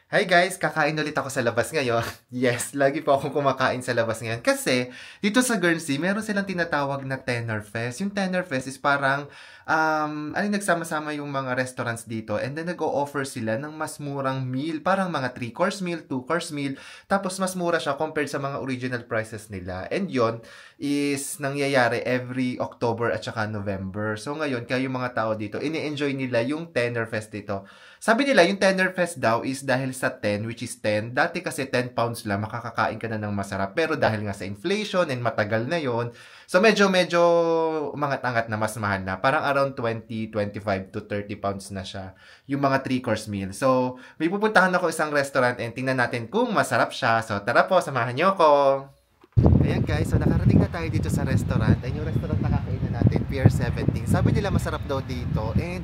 Hi guys, kakain ulit ako sa labas ngayon. Yes, lagi po akong kumakain sa labas ngayon. Kasi, dito sa Guernsey, meron silang tinatawag na Tenor Fest. Yung Tenor Fest is parang, nagsama-sama yung mga restaurants dito. And then, nag-o-offer sila ng mas murang meal. Parang mga 3-course meal, 2-course meal. Tapos, mas mura siya compared sa mga original prices nila. And yon is nangyayari every October at saka November. So, ngayon, kaya yung mga tao dito, ini-enjoy nila yung Tenor Fest dito. Sabi nila, yung Tenor Fest daw is dahil sa 10, which is 10. Dati kasi 10 pounds lang, makakakain ka na ng masarap. Pero dahil nga sa inflation and matagal na yon, so medyo umangat-angat na mas mahal na. Parang around 20, 25 to 30 pounds na siya. Yung mga 3-course meal. So, may pupuntahan ako isang restaurant and tingnan natin kung masarap siya. So, tara po, samahan niyo ako. Ayan guys, so nakarating na tayo dito sa restaurant. Ayun yung restaurant na kakainan natin, Pier 17. Sabi nila masarap daw dito and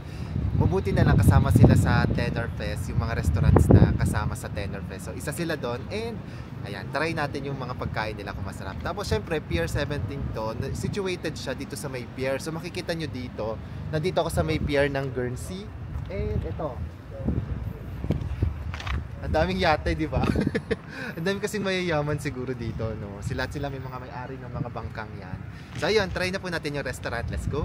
mabuti na lang kasama sila sa Tenor Fest, yung mga restaurants na kasama sa Tenor Fest. So isa sila doon and ayan, try natin yung mga pagkain nila kung masarap. Tapos syempre, Pier 17 to, situated siya dito sa may pier. So makikita nyo dito, nandito ako sa may pier ng Guernsey. And ito, ang daming yate, di ba? Ang daming kasing mayayaman siguro dito, no? Sila may mga may-ari ng mga bangkang yan. So, ayun, try na po natin yung restaurant. Let's go!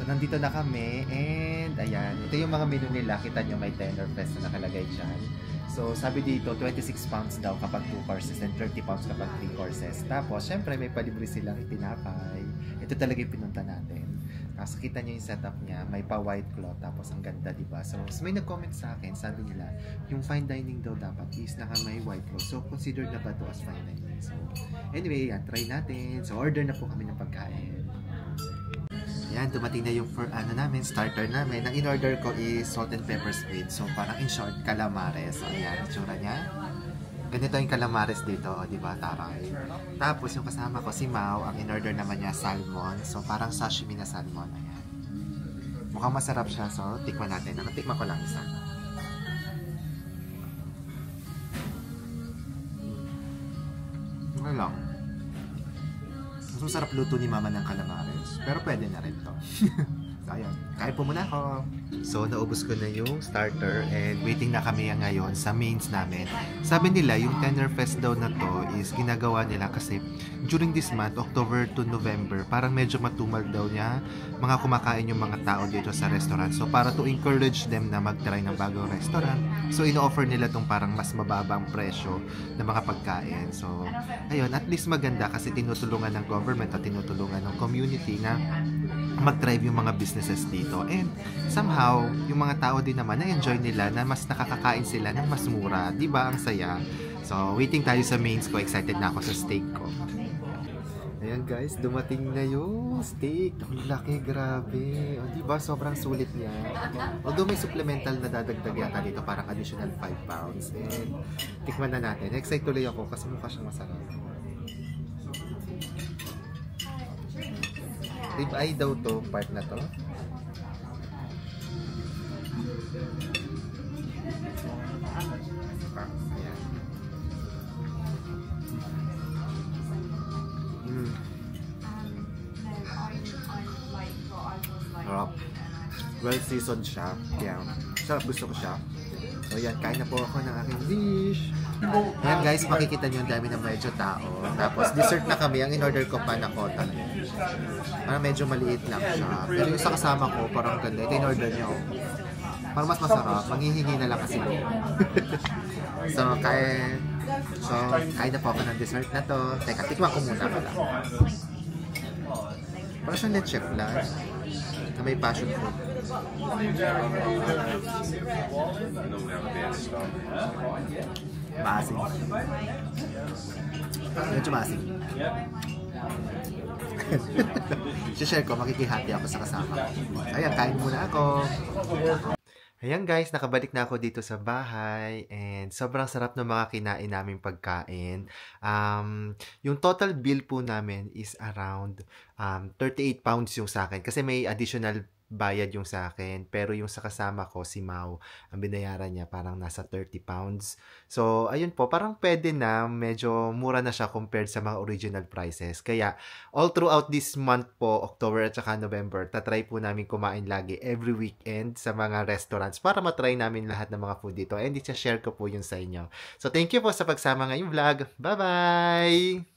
So, nandito na kami and ayan, ito yung mga menu nila. Kita nyo may Tenor Fest na nakalagay dyan. So, sabi dito, 26 pounds daw kapag 2 courses and 30 pounds kapag 3 courses. Tapos, syempre, may palibre silang itinapay. Ito talaga yung pinunta natin. Tapos kita nyo yung setup niya, may pa white cloth, tapos ang ganda, diba? So, may nag-comment sa akin, sabi nila, yung fine dining daw dapat is naka may white cloth. So, considered na ba to as fine dining? So, anyway, yan, try natin. So, order na po kami ng pagkain. Yan, dumating na yung starter namin. Ang in-order ko is salt and pepper squid. So, parang in short, calamares. So, ayan, itsura niya. Ganito yung calamares dito, di ba? Taray. Tapos yung kasama ko si Mau, ang in-order naman niya salmon. So parang sashimi na salmon. Ayan. Mukhang masarap siya, so tikman natin. Nakatikman ko lang isa. Okay lang. Mas masarap luto ni Mama ng calamares. Pero pwede na rin to. So ayan, kain po muna ako. So, naubos ko na yung starter and waiting na kami ngayon sa mains namin. Sabi nila, yung Tenor Fest daw na to is ginagawa nila kasi during this month, October to November, parang medyo matumal daw niya mga kumakain yung mga tao dito sa restaurant. So, para to encourage them na mag-try ng bagong restaurant, so ino-offer nila tong parang mas mababang presyo ng mga pagkain. So, ayun, at least maganda kasi tinutulungan ng government at tinutulungan ng community na mag-drive yung mga businesses dito. And somehow, yung mga tao din naman na-enjoy nila na mas nakakakain sila ng mas mura. Diba? Ang saya. So, waiting tayo sa mains ko. Excited na ako sa steak ko. Ayan guys, dumating na yung steak. Ang laki, grabe. O, diba? Sobrang sulit niya. Although may supplemental na dadagdag yata dito, parang additional 5 pounds. And tikman na natin. Excited tuloy ako kasi mukha siyang masarap. Rib eye daw to, part na to. Ayan. Sarap. Well seasoned siya. Kaya, sarap, gusto ko siya. So yan, kain na po ako ng aking dish. Ayan guys, makikita nyo ang dami ng medyo tao. Tapos dessert na kami. Ang in-order ko pa na kota. Parang medyo maliit lang siya. Pero yung sa kasama ko, parang ganda. Ito in-order nyo. Parang mas masarap. Manghihingi na lang kasi ko. So, kain na po ako ng dessert na to. Teka, tikman ko muna pala. Parang siyang leche flan na may passion fruit. Maasim. Medyo maasim. Share ko, makikihati ako sa kasama. Ayan, kain muna ako. Ayan guys, nakabalik na ako dito sa bahay and sobrang sarap ng mga kinain naming pagkain. Yung total bill po namin is around 38 pounds yung sa akin kasi may additional bayad yung sa akin. Pero yung sa kasama ko, si Mau, ang binayaran niya parang nasa 30 pounds. So, ayun po, parang pwede na, medyo mura na siya compared sa mga original prices. Kaya, all throughout this month po, October at saka November, tatry po namin kumain lagi every weekend sa mga restaurants para matry namin lahat ng mga food dito. And i-share ko po yun sa inyo. So, thank you po sa pagsama ngayong vlog. Bye-bye!